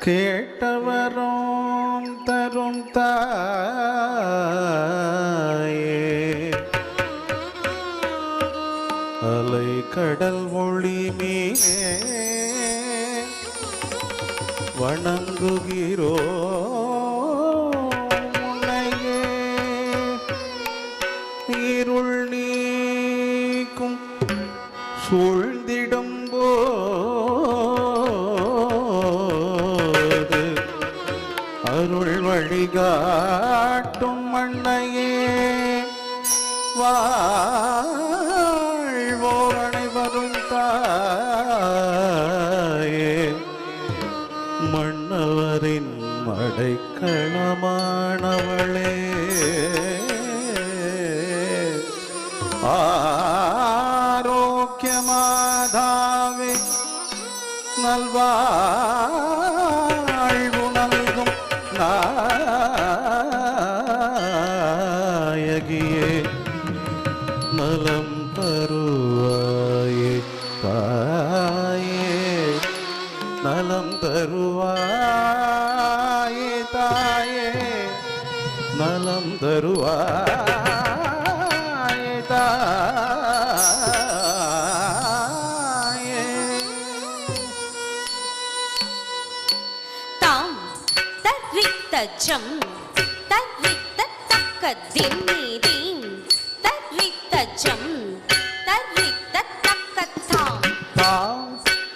கேட்டவரும் தரும் தாயே அலை கடல் ஒளி மீனே வணங்குகிறோ உன்னையே இருள் நீக்கும் சூழ்ந்திடும் போது அருள் வழிகாட்டும் மண்ணையே வாழ்வோர் அனைவரும் தாயே மன்னவரின் அடைக்கலமானவளே ஆரோக்கியமாதாவே நல்வாழ்வு நல்கும் நாயகியே நலம் தருவாயே தாயே நலம் தருவாயே தாயே நலம் தருவாயே தாயே தாம் தரித்த ஜம் தரித்த தக்க தின்னீதீம் தரித்த ஜம் தரித்த தக்க தாம் தாம்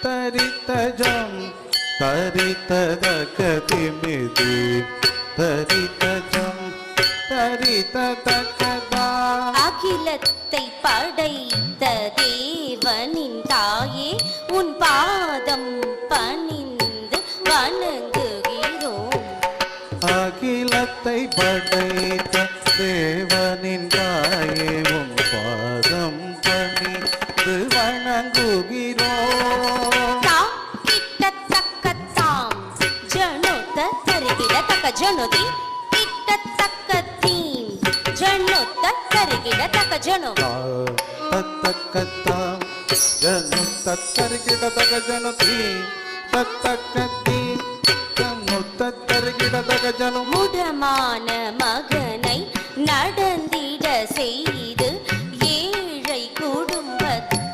தரித்த ஜம் தரித்த தக்க திமிதி தரித்த ஜம் தரித்த தக்க தாம் அகிலத்தை படைத்த தேவனின் தாயே உன் பாதம் பணிந்து வணங்குகிறோம் அகிலத்தை படைத்த தேவனின் தாயே உன் பாதம் பணிந்து வணங்குகிறோம் தாம் கிட்டத்தக்க தாம் ஜனோத தருகிடத்தக்க ஜனோதி கிட்டத்தக்க தீம் ஜனோத தருகிடத்தக்க ஜனோ தத்தக்கத்தாம் ஜனு தத்தரிகிடதக ஜனுதி தத்தக்கத்தி ஜனு தத்தரிகிடதக ஜனு முடமான மகனை நடந்திட செய்து ஏழை குடும்பத்தின்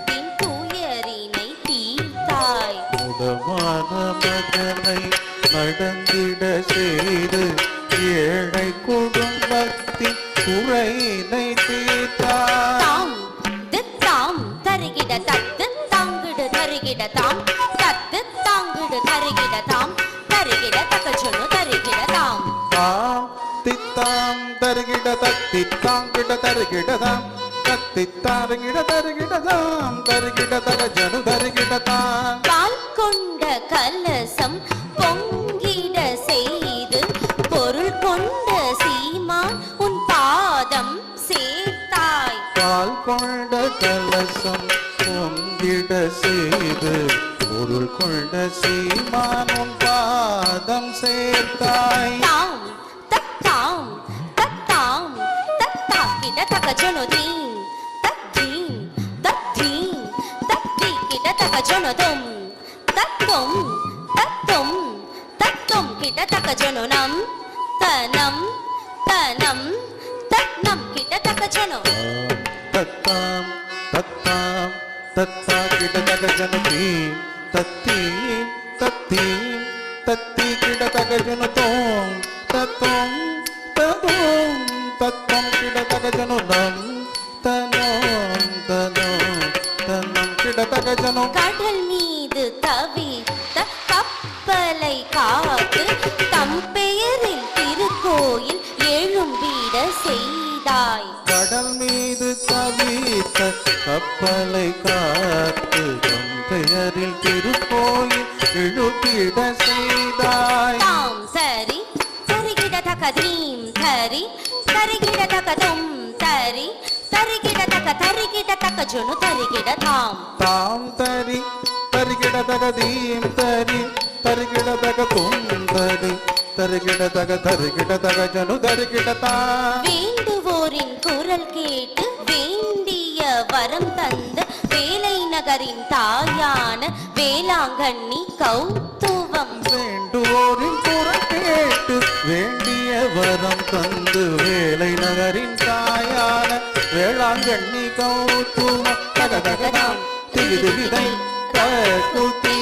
துயரினை தீர்த்தாய் முடமான மகனை நடந்திட செய்து ஏழை குடும்பத்தின் குறையினை தீர்த்தாய் தாம் தித்தாம் தருகிட தத்து தாங்கிடு தருகிட தாம் தத்து தாங்கிடு தருகிட தாம் தருகிட தகஜனு தருகிட தாம் தாம் தித்தாம் தருகிட தத்தி தாங்கிட தருகிடதாம் தத்தி தாருகிட தருகிடதாம் தருகிட தக ஜனு தருகிடதாம் பால் கொண்ட கலசம் பொங்கிட செய்து பொருள் கொண்ட சீமான் உன் பாதம் சேர்த்தாய் பால் கொண்ட கலசம் பொங்கிட செய்து பொருள் கொண்ட சீமானும் பாதம் சேர்த்தாய் தாம் தத்தாம் தத்தாம் தத்தாக்கிட தகஜனுதீம் தத்தீம் தத்தீம் தத்தீக்கிட தகஜனுதும் தத்தும் தத்தும் தத்தும் கிட தகஜனுனம் தனம் தனம் தன்னம் கிட தகஜனு தத்தாம் தத்தாம் தத்தா கிட தக ஜனதி தத்தீம் தத்தீம் தத்தி கிட தக ஜனுதோம் தத்தோம் ததோம் தத்தம் கிட தக ஜனுதம் தனோம் தனோம் தனம் கிட தக ஜனு கடல் மீது தவித்த கப்பலை காத்து தம் பெயரில் திருக்கோயில் எழும்பிட செய்தாய் கடல் மீது தவித்த கப்பலை காத்து தம் பெயரில் திருக்கோயில் எழுப்பிட செய்தாய் தாம் சரி தரிகிட தகதீம் தரி தரிகிட தகதும் தரி தரிகிட தக தரிகிட தகஜனு தரிகிட தாம் தாம் தரி தரிகிட தகதீம் தரி தரிகிட தக துந்தடி தரிகிட தக தரிகிட தக ஜனு தரிகிட தாம் வேண்டுவோரின் குரல் கேட்டு வேண்டிய வரம் தந்த வேலை நகரின் தாயான வேளாங்கண்ணி கௌத்துவம் வேண்டுவோர் வேண்டிய வரம் தந்து வேலை நகரின் தாயான வேளாங்கண்ணி கௌத்தும தக தகதாம் திகு திகிதை தகுதி